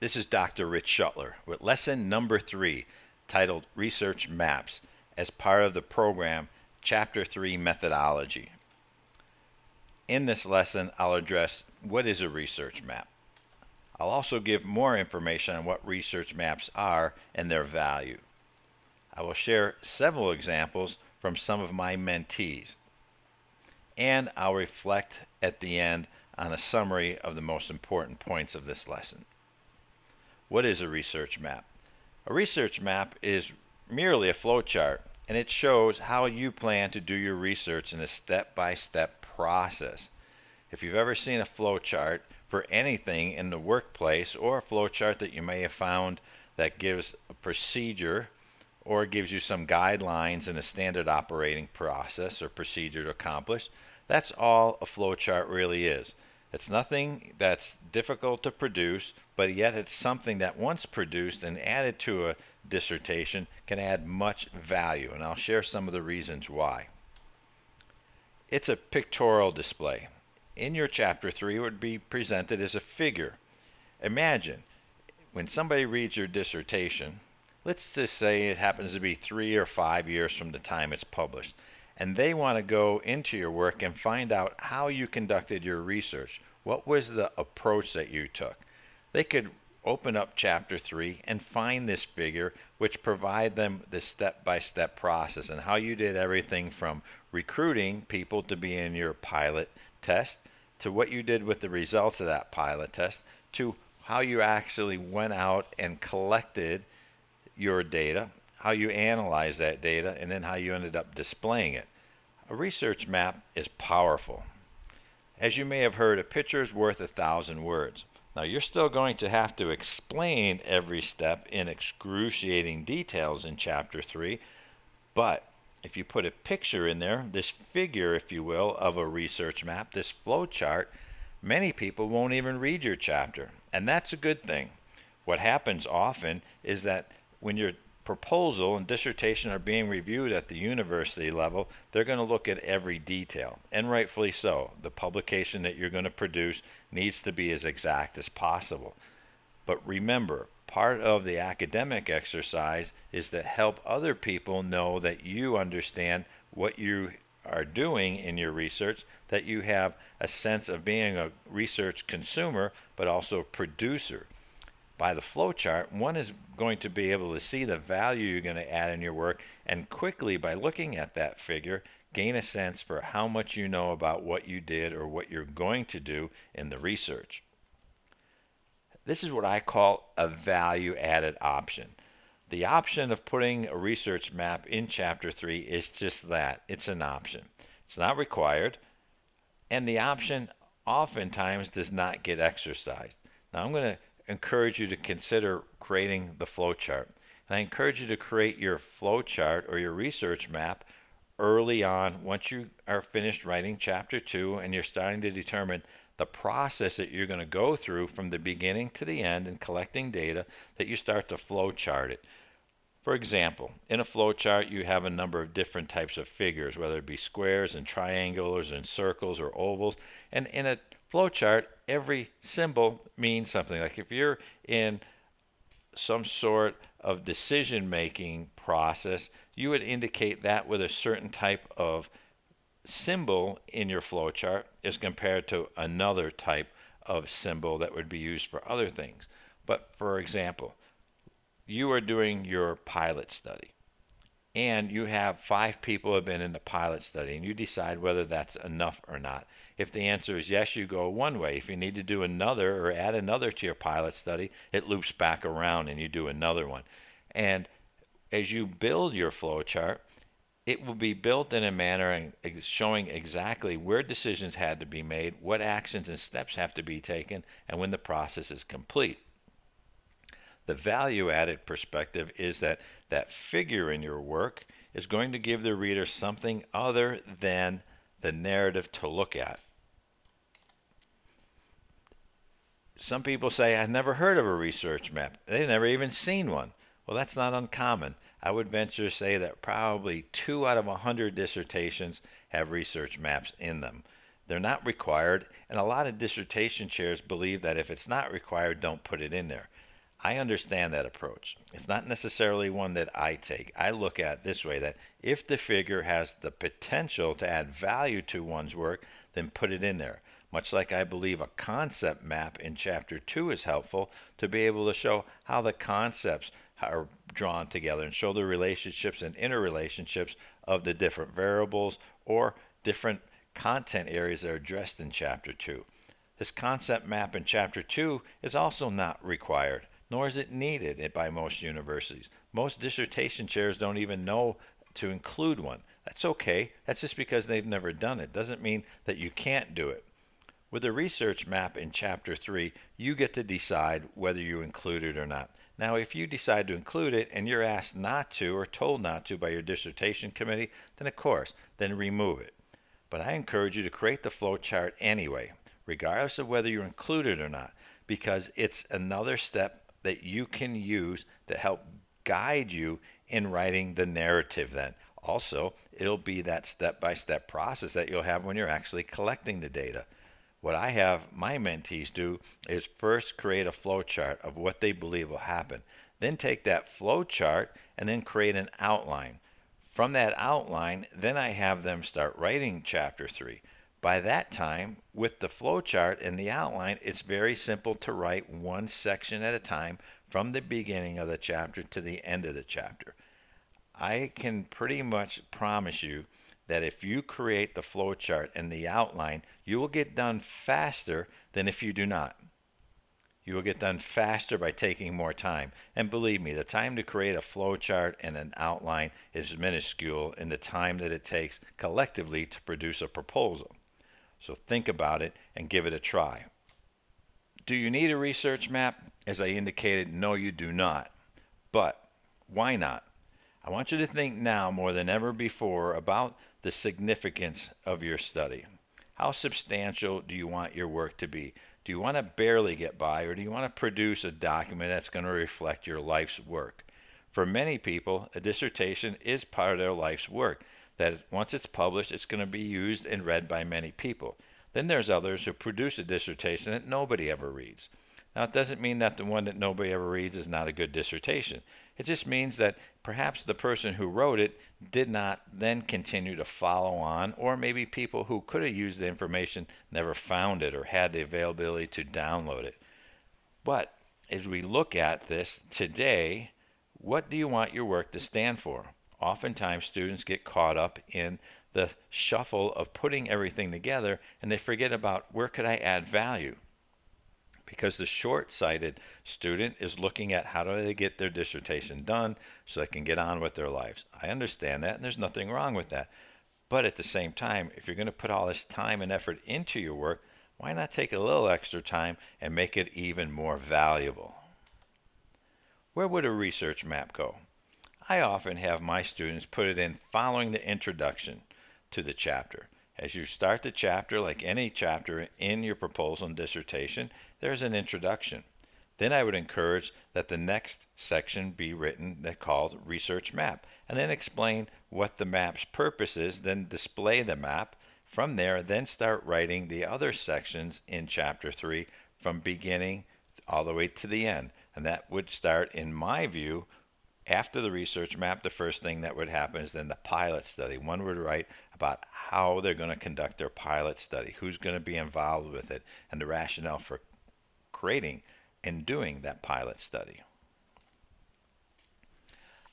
This is Dr. Rich Schuttler with lesson number 3, titled Research Maps, as part of the program Chapter 3 Methodology. In this lesson, I'll address what is a research map. I'll also give more information on what research maps are and their value. I will share several examples from some of my mentees, and I'll reflect at the end on a summary of the most important points of this lesson. What is a research map? A research map is merely a flowchart, and it shows how you plan to do your research in a step-by-step process. If you've ever seen a flowchart for anything in the workplace, or a flowchart that you may have found that gives a procedure or gives you some guidelines in a standard operating process or procedure to accomplish, that's all a flowchart really is. It's nothing that's difficult to produce, but yet it's something that once produced and added to a dissertation can add much value, and I'll share some of the reasons why. It's a pictorial display. In your chapter 3, it would be presented as a figure. Imagine when somebody reads your dissertation, let's just say it happens to be 3 or 5 years from the time it's published, and they want to go into your work and find out how you conducted your research. What was the approach that you took? They could open up chapter 3 and find this figure, which provide them the step-by-step process and how you did everything from recruiting people to be in your pilot test, to what you did with the results of that pilot test, to how you actually went out and collected your data, how you analyze that data, and then how you ended up displaying it. A research map is powerful. As you may have heard, a picture is worth 1,000 words. Now, you're still going to have to explain every step in excruciating details in Chapter 3, but if you put a picture in there, this figure, if you will, of a research map, this flow chart, many people won't even read your chapter, and that's a good thing. What happens often is that when your proposal and dissertation are being reviewed at the university level, they're going to look at every detail, and rightfully so. The publication that you're going to produce needs to be as exact as possible. But remember, part of the academic exercise is to help other people know that you understand what you are doing in your research, that you have a sense of being a research consumer, but also a producer. By the flowchart, one is going to be able to see the value you're going to add in your work, and quickly, by looking at that figure, gain a sense for how much you know about what you did or what you're going to do in the research. This is what I call a value-added option. The option of putting a research map in Chapter 3 is just that. It's an option. It's not required, and the option oftentimes does not get exercised. Now, I'm going to encourage you to consider creating the flowchart. And I encourage you to create your flowchart or your research map early on, once you are finished writing Chapter 2 and you're starting to determine the process that you're going to go through from the beginning to the end and collecting data, that you start to flowchart it. For example, in a flowchart you have a number of different types of figures, whether it be squares and triangles and circles or ovals, and in a flowchart, every symbol means something. Like if you're in some sort of decision-making process, you would indicate that with a certain type of symbol in your flowchart as compared to another type of symbol that would be used for other things. But for example, you are doing your pilot study, and you have 5 people who have been in the pilot study, and you decide whether that's enough or not. If the answer is yes, you go one way. If you need to do another or add another to your pilot study, it loops back around and you do another one. And as you build your flowchart, it will be built in a manner showing exactly where decisions had to be made, what actions and steps have to be taken, and when the process is complete. The value-added perspective is that that figure in your work is going to give the reader something other than the narrative to look at. Some people say, I've never heard of a research map. They've never even seen one. Well, that's not uncommon. I would venture to say that probably 2 out of 100 dissertations have research maps in them. They're not required, and a lot of dissertation chairs believe that if it's not required, don't put it in there. I understand that approach. It's not necessarily one that I take. I look at it this way, that if the figure has the potential to add value to one's work, then put it in there. Much like I believe a concept map in chapter 2 is helpful to be able to show how the concepts are drawn together and show the relationships and interrelationships of the different variables or different content areas that are addressed in chapter 2. This concept map in chapter 2 is also not required, nor is it needed by most universities. Most dissertation chairs don't even know to include one. That's okay. That's just because they've never done it. Doesn't mean that you can't do it. With the research map in chapter 3, you get to decide whether you include it or not. Now, if you decide to include it and you're asked not to or told not to by your dissertation committee, then of course, then remove it. But I encourage you to create the flow chart anyway, regardless of whether you include it or not, because it's another step that you can use to help guide you in writing the narrative then. Also, it'll be that step-by-step process that you'll have when you're actually collecting the data. What I have my mentees do is first create a flow chart of what they believe will happen. Then take that flow chart and then create an outline. From that outline, then I have them start writing chapter 3. By that time, with the flow chart and the outline, it's very simple to write one section at a time from the beginning of the chapter to the end of the chapter. I can pretty much promise you that if you create the flow chart and the outline, you will get done faster than if you do not. You will get done faster by taking more time. And believe me, the time to create a flow chart and an outline is minuscule in the time that it takes collectively to produce a proposal. So think about it and give it a try. Do you need a research map? As I indicated, no, you do not. But why not? I want you to think now more than ever before about the significance of your study. How substantial do you want your work to be? Do you want to barely get by, or do you want to produce a document that's going to reflect your life's work? For many people, a dissertation is part of their life's work. That once it's published, it's going to be used and read by many people. Then there's others who produce a dissertation that nobody ever reads. Now, it doesn't mean that the one that nobody ever reads is not a good dissertation. It just means that perhaps the person who wrote it did not then continue to follow on, or maybe people who could have used the information never found it or had the availability to download it. But as we look at this today, what do you want your work to stand for? Oftentimes, students get caught up in the shuffle of putting everything together, and they forget about where could I add value. Because the short-sighted student is looking at how do they get their dissertation done so they can get on with their lives. I understand that, and there's nothing wrong with that. But at the same time, if you're going to put all this time and effort into your work, why not take a little extra time and make it even more valuable? Where would a research map go? I often have my students put it in following the introduction to the chapter. As you start the chapter, like any chapter in your proposal and dissertation, there's an introduction. Then I would encourage that the next section be written called Research Map, and then explain what the map's purpose is, then display the map. From there, then start writing the other sections in Chapter 3 from beginning all the way to the end. And that would start, in my view, after the research map. The first thing that would happen is then the pilot study. One would write about how they're going to conduct their pilot study, who's going to be involved with it, and the rationale for creating and doing that pilot study.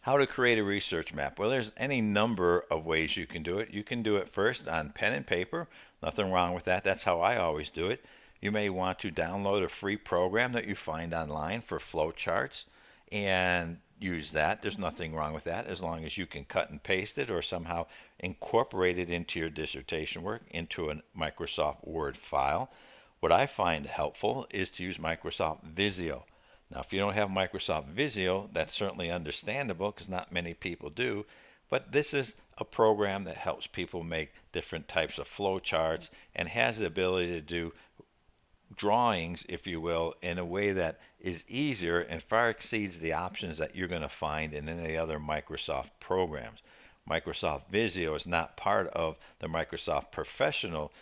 How to create a research map? Well, there's any number of ways you can do it. You can do it first on pen and paper. Nothing wrong with that. That's how I always do it. You may want to download a free program that you find online for flowcharts and use that. There's nothing wrong with that as long as you can cut and paste it or somehow incorporate it into your dissertation work into a Microsoft Word file. What I find helpful is to use Microsoft Visio. Now, if you don't have Microsoft Visio, that's certainly understandable because not many people do, but this is a program that helps people make different types of flowcharts and has the ability to do drawings, if you will, in a way that is easier and far exceeds the options that you're going to find in any other Microsoft programs. Microsoft Visio is not part of the Microsoft Professional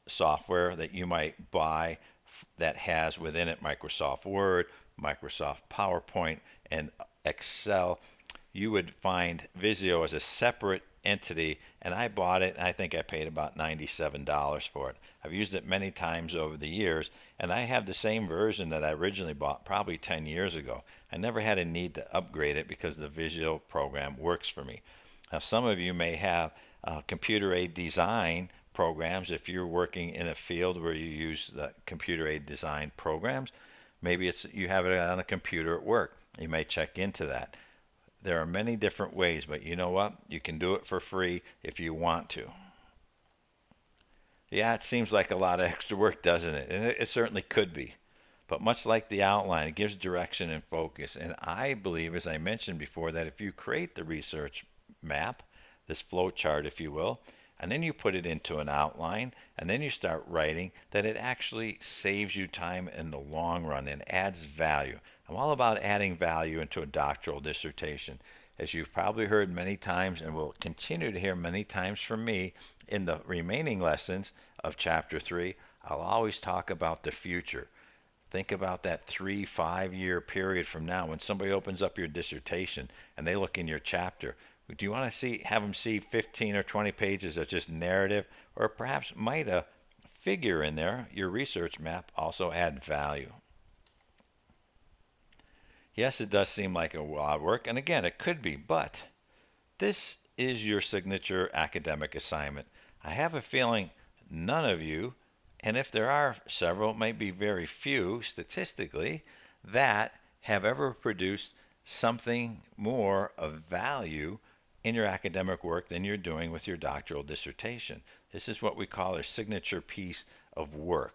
software that you might buy that has within it Microsoft Word, Microsoft PowerPoint, and Excel. You would find Visio as a separate entity, and I bought it, and I think I paid about $97 for it. I've used it many times over the years, and I have the same version that I originally bought probably 10 years ago. I never had a need to upgrade it because the Visio program works for me. Now, some of you may have computer-aided design programs if you're working in a field where you use the computer-aided design programs. Maybe it's you have it on a computer at work. You may check into that. There are many different ways, but you know what? You can do it for free if you want to. Yeah, it seems like a lot of extra work, doesn't it? And it certainly could be. But much like the outline, it gives direction and focus. And I believe, as I mentioned before, that if you create the research map, this flow chart, if you will, and then you put it into an outline, and then you start writing, that it actually saves you time in the long run and adds value. I'm all about adding value into a doctoral dissertation. As you've probably heard many times and will continue to hear many times from me in the remaining lessons of Chapter 3, I'll always talk about the future. Think about that 3-5 year period from now when somebody opens up your dissertation and they look in your chapter. Do you want to have them see 15 or 20 pages of just narrative, or perhaps might a figure in there, your research map, also add value? Yes, it does seem like a lot of work, and again, it could be, but this is your signature academic assignment. I have a feeling none of you, and if there are several, it might be very few statistically, that have ever produced something more of value in your academic work than you're doing with your doctoral dissertation. This is what we call a signature piece of work.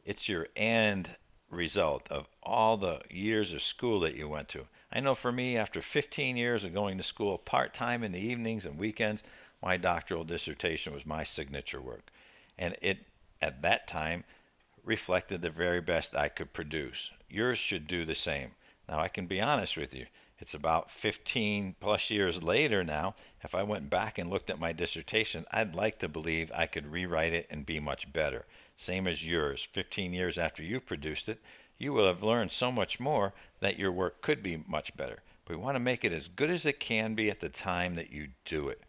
It's your end result of all the years of school that you went to. I know for me, after 15 years of going to school part-time in the evenings and weekends, my doctoral dissertation was my signature work. And it, at that time, reflected the very best I could produce. Yours should do the same. Now, I can be honest with you. It's about 15 plus years later now. If I went back and looked at my dissertation, I'd like to believe I could rewrite it and be much better. Same as yours. 15 years after you produced it, you will have learned so much more that your work could be much better. But we want to make it as good as it can be at the time that you do it.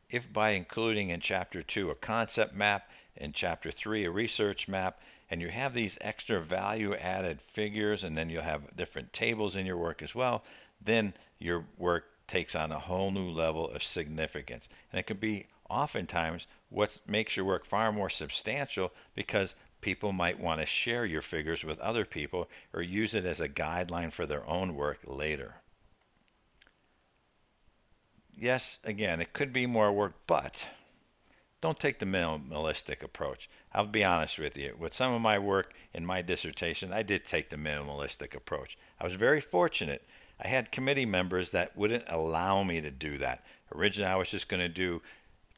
If by including in Chapter 2 a concept map, in Chapter 3 a research map, and you have these extra value-added figures, and then you'll have different tables in your work as well, then your work takes on a whole new level of significance. And it can be oftentimes what makes your work far more substantial, because people might want to share your figures with other people or use it as a guideline for their own work later. Yes, again, it could be more work, but don't take the minimalistic approach. I'll be honest with you. With some of my work in my dissertation, I did take the minimalistic approach. I was very fortunate. I had committee members that wouldn't allow me to do that. Originally, I was just going to do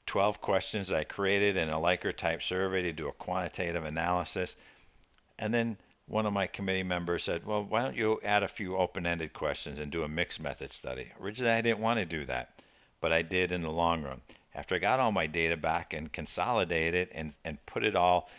12 questions I created in a Likert type survey to do a quantitative analysis. And then one of my committee members said, well, why don't you add a few open-ended questions and do a mixed method study? Originally, I didn't want to do that, but I did in the long run. After I got all my data back and consolidated and put it all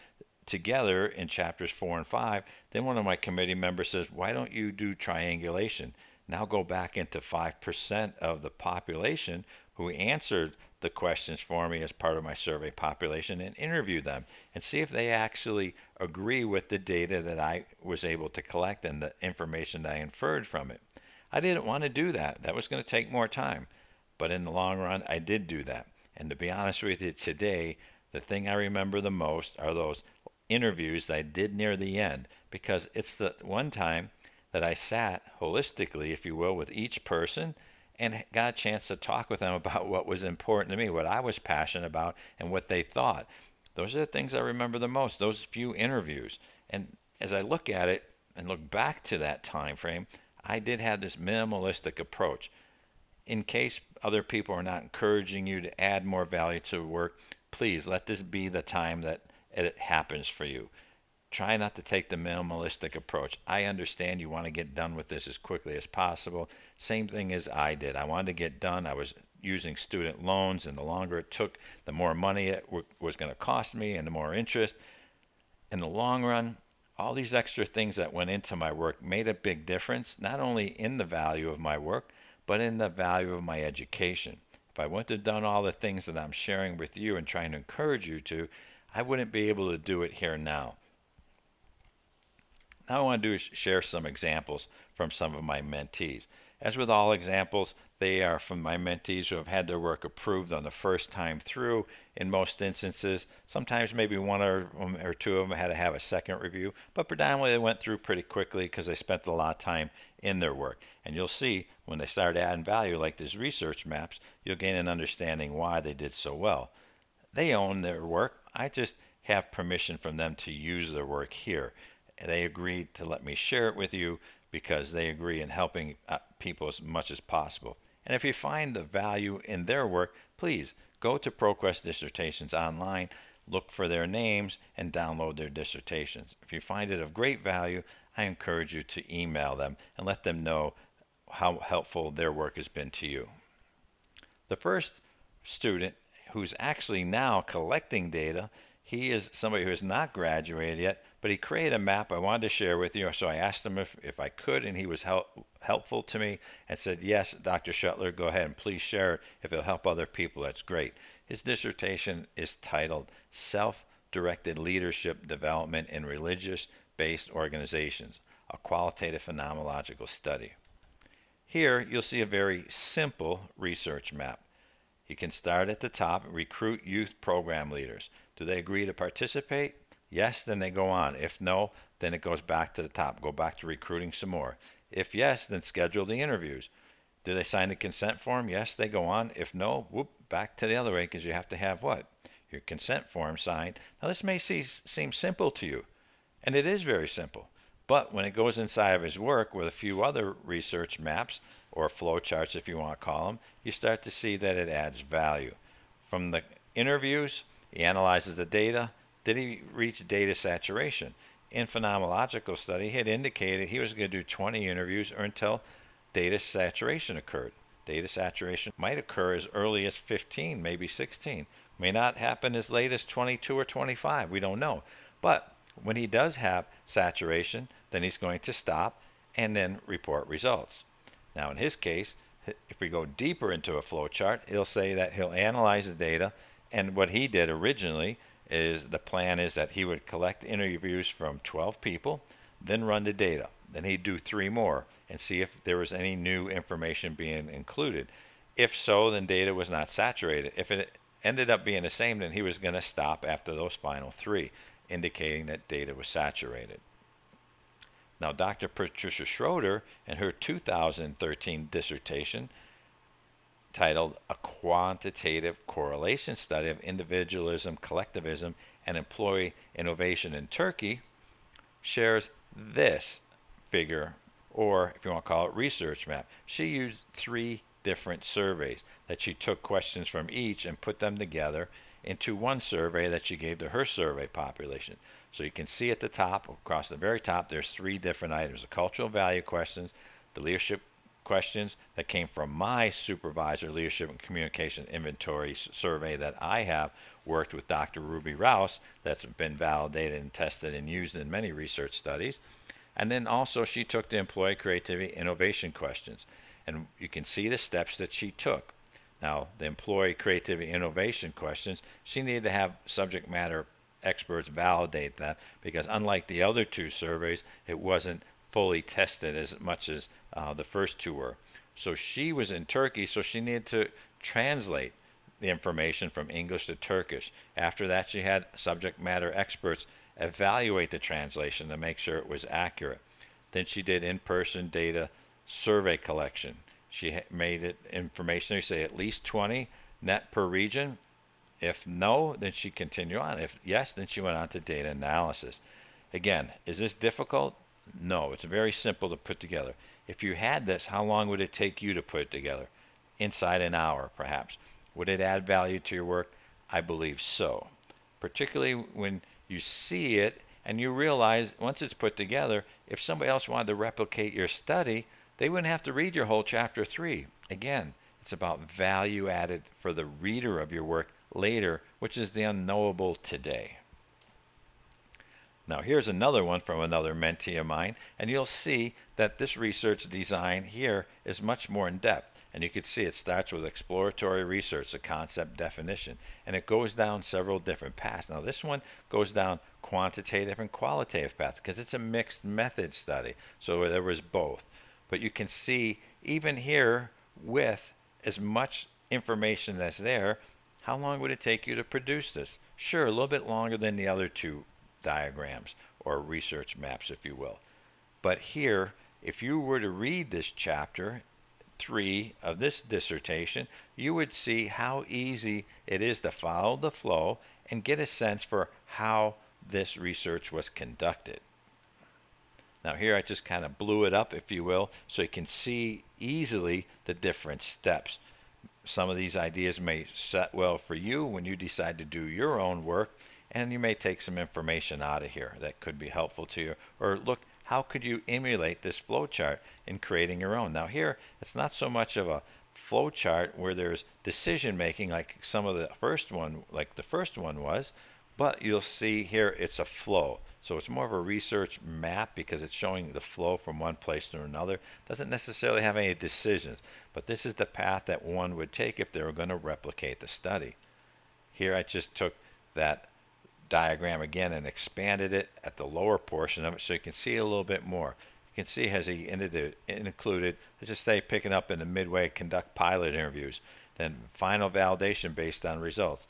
together in chapters 4 and 5, then one of my committee members says, why don't you do triangulation? Now go back into 5% of the population who answered the questions for me as part of my survey population and interview them and see if they actually agree with the data that I was able to collect and the information that I inferred from it. I didn't want to do that. That was going to take more time. But in the long run, I did do that. And to be honest with you, today, the thing I remember the most are those interviews that I did near the end, because it's the one time that I sat holistically, if you will, with each person and got a chance to talk with them about what was important to me, what I was passionate about, and what they thought. Those are the things I remember the most, those few interviews. And as I look at it and look back to that time frame, I did have this minimalistic approach. In case other people are not encouraging you to add more value to work, please let this be the time that it happens for you. Try not to take the minimalistic approach. I understand you want to get done with this as quickly as possible. Same thing as I did. I wanted to get done. I was using student loans, and the longer it took, the more money it was going to cost me and the more interest. In the long run, All these extra things that went into my work made a big difference, not only in the value of my work, but in the value of my education. If I wouldn't have done all the things that I'm sharing with you and trying to encourage you to, I wouldn't be able to do it here now. Now I want to do is share some examples from some of my mentees. As with all examples, they are from my mentees who have had their work approved on the first time through in most instances. Sometimes maybe one or two of them had to have a second review, but predominantly they went through pretty quickly because they spent a lot of time in their work. And you'll see when they start adding value like these research maps, you'll gain an understanding why they did so well. They own their work. I just have permission from them to use their work here. They agreed to let me share it with you because they agree in helping people as much as possible. And if you find the value in their work, please go to ProQuest Dissertations online, look for their names, and download their dissertations. If you find it of great value, I encourage you to email them and let them know how helpful their work has been to you. The first student who's actually now collecting data, he is somebody who has not graduated yet, but he created a map I wanted to share with you. So I asked him if I could, and he was helpful to me and said, yes, Dr. Schuttler, go ahead and please share it. If it'll help other people, that's great. His dissertation is titled Self-Directed Leadership Development in Religious-Based Organizations, a Qualitative Phenomenological Study. Here, you'll see a very simple research map. You can start at the top, recruit youth program leaders. Do they agree to participate? Yes, then they go on. If no, then it goes back to the top. Go back to recruiting some more. If yes, then schedule the interviews. Do they sign the consent form? Yes, they go on. If no, whoop, back to the other way because you have to have what? Your consent form signed. Now this may seem simple to you, and it is very simple. But when it goes inside of his work with a few other research maps, or flow charts if you want to call them, you start to see that it adds value. From the interviews, he analyzes the data. Did he reach data saturation? In phenomenological study, he had indicated he was going to do 20 interviews or until data saturation occurred. Data saturation might occur as early as 15, maybe 16. May not happen as late as 22 or 25. We don't know. But when he does have saturation, then he's going to stop and then report results. Now in his case, if we go deeper into a flow chart, he'll say that he'll analyze the data, and what he did originally is the plan is that he would collect interviews from 12 people, then run the data. Then he'd do 3 more and see if there was any new information being included. If so, then data was not saturated. If it ended up being the same, then he was going to stop after those final 3, indicating that data was saturated. Now, Dr. Patricia Schroeder, in her 2013 dissertation titled A Quantitative Correlation Study of Individualism, Collectivism, and Employee Innovation in Turkey, shares this figure, or if you want to call it research map. She used 3 different surveys that she took questions from each and put them together into one survey that she gave to her survey population. So you can see at the top, across the very top, there's 3 different items: the cultural value questions, the leadership questions that came from my supervisor leadership and communication inventory survey that I have worked with Dr. Ruby Rouse, that's been validated and tested and used in many research studies. And then also she took the employee creativity innovation questions, and you can see the steps that she took. Now, the employee creativity innovation questions, she needed to have subject matter experts validate that, because unlike the other 2 surveys, it wasn't fully tested as much as the first 2 were. So she was in Turkey, so she needed to translate the information from English to Turkish. After that, she had subject matter experts evaluate the translation to make sure it was accurate. Then she did in-person data survey collection. She made it information, you say at least 20 net per region. If no, then she continued on. If yes, then she went on to data analysis. Again, is this difficult? No, it's very simple to put together. If you had this, how long would it take you to put it together? Inside an hour, perhaps. Would it add value to your work? I believe so. Particularly when you see it and you realize once it's put together, if somebody else wanted to replicate your study, they wouldn't have to read your whole chapter 3. Again, it's about value added for the reader of your work later, which is the unknowable today. Now here's another one from another mentee of mine, and you'll see that this research design here is much more in depth. And you can see it starts with exploratory research, the concept definition, and it goes down several different paths. Now this one goes down quantitative and qualitative paths because it's a mixed method study, so there was both. But you can see even here with as much information that's there, how long would it take you to produce this? Sure, a little bit longer than the other two diagrams or research maps, if you will. But here, if you were to read this chapter 3 of this dissertation, you would see how easy it is to follow the flow and get a sense for how this research was conducted. Now here I just kind of blew it up, if you will, so you can see easily the different steps. Some of these ideas may set well for you when you decide to do your own work, and you may take some information out of here that could be helpful to you. Or look, how could you emulate this flowchart in creating your own? Now here, it's not so much of a flowchart where there's decision making like the first one was, but you'll see here it's a flow. So it's more of a research map because it's showing the flow from one place to another. Doesn't necessarily have any decisions, but this is the path that one would take if they were going to replicate the study. Here I just took that diagram again and expanded it at the lower portion of it so you can see a little bit more. You can see as he included, let's just say picking up in the midway, conduct pilot interviews, then final validation based on results.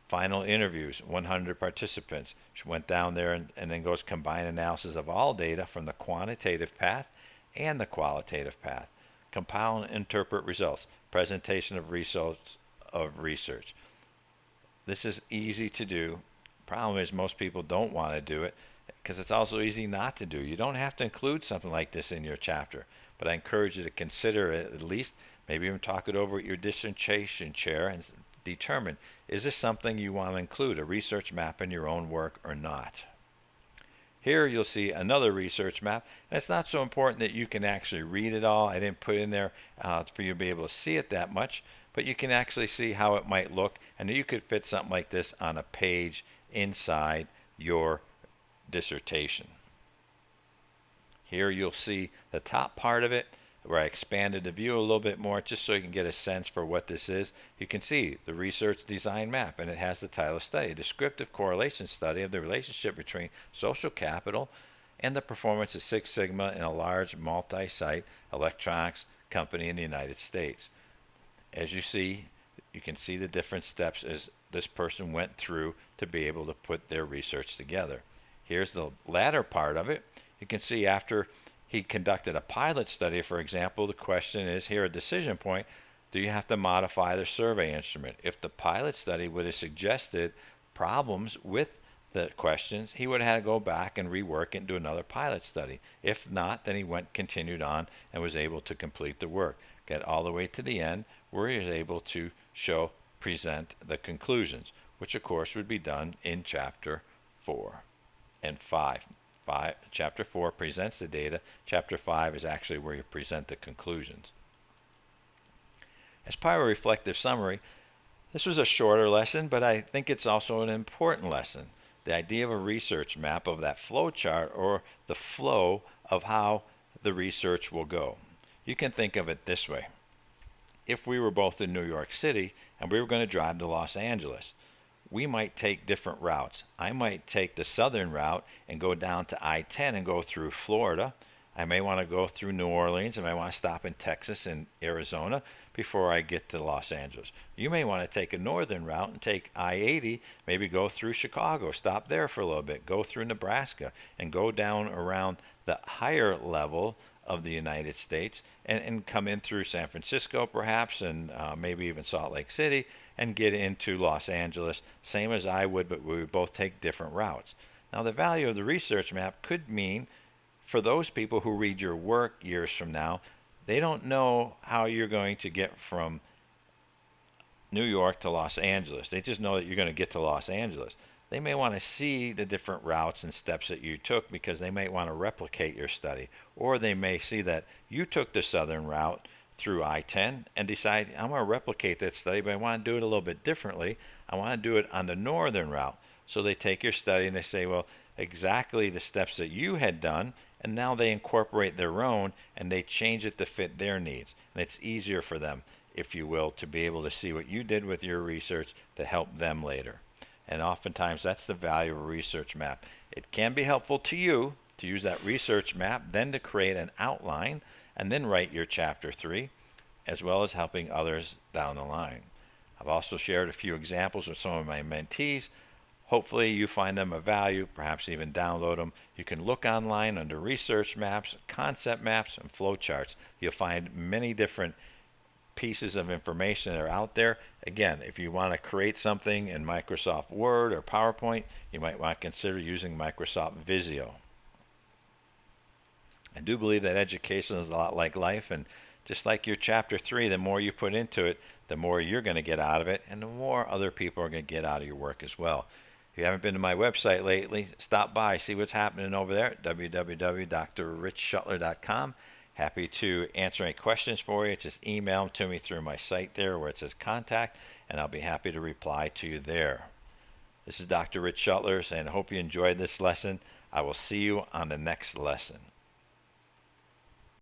Final interviews, 100 participants. She went down there and then goes combine analysis of all data from the quantitative path and the qualitative path. Compile and interpret results. Presentation of results of research. This is easy to do. Problem is most people don't want to do it because it's also easy not to do. You don't have to include something like this in your chapter, but I encourage you to consider it at least, maybe even talk it over at your dissertation chair and determine, is this something you want to include, a research map in your own work or not? Here you'll see another research map, and it's not so important that you can actually read it all. I didn't put it in there for you to be able to see it that much, but you can actually see how it might look, and you could fit something like this on a page inside your dissertation. Here you'll see the top part of it where I expanded the view a little bit more just so you can get a sense for what this is. You can see the research design map, and it has the title of study, descriptive correlation study of the relationship between social capital and the performance of Six Sigma in a large multi-site electronics company in the United States. As you see, you can see the different steps as this person went through to be able to put their research together. Here's the latter part of it. You can see after he conducted a pilot study, for example, the question is here, a decision point, do you have to modify the survey instrument? If the pilot study would have suggested problems with the questions, he would have had to go back and rework it and do another pilot study. If not, then he continued on and was able to complete the work. Get all the way to the end where he was able to present the conclusions, which of course would be done in chapter 4 and 5. Chapter 4 presents the data. Chapter 5 is actually where you present the conclusions. As part of a reflective summary, this was a shorter lesson, but I think it's also an important lesson. The idea of a research map of that flow chart or the flow of how the research will go. You can think of it this way. If we were both in New York City and we were going to drive to Los Angeles, we might take different routes. I might take the southern route and go down to I-10 and go through Florida. I may want to go through New Orleans. I may want to stop in Texas and Arizona before I get to Los Angeles. You may want to take a northern route and take I-80, maybe go through Chicago, stop there for a little bit, go through Nebraska, and go down around the higher level of the United States and come in through San Francisco perhaps, and maybe even Salt Lake City, and get into Los Angeles, same as I would, but we would both take different routes. Now the value of the research map could mean for those people who read your work years from now, they don't know how you're going to get from New York to Los Angeles. They just know that you're going to get to Los Angeles. They may want to see the different routes and steps that you took because they may want to replicate your study. Or they may see that you took the southern route through I-10 and decide, I'm going to replicate that study, but I want to do it a little bit differently. I want to do it on the northern route. So they take your study and they say, well, exactly the steps that you had done, and now they incorporate their own and they change it to fit their needs. And it's easier for them, if you will, to be able to see what you did with your research to help them later. And oftentimes that's the value of a research map. It can be helpful to you to use that research map, then to create an outline, and then write your chapter 3, as well as helping others down the line. I've also shared a few examples with some of my mentees. Hopefully you find them of value, perhaps even download them. You can look online under research maps, concept maps, and flowcharts. You'll find many different pieces of information that are out there. Again, if you want to create something in Microsoft Word or PowerPoint, you might want to consider using Microsoft Visio. I do believe that education is a lot like life, and just like your chapter 3, the more you put into it, the more you're going to get out of it, and the more other people are going to get out of your work as well. If you haven't been to my website lately, stop by, see what's happening over there at www.drrichschuttler.com. Happy to answer any questions for you. Just email them to me through my site there where it says contact, and I'll be happy to reply to you there. This is Dr. Rich Schuttler, and I hope you enjoyed this lesson. I will see you on the next lesson.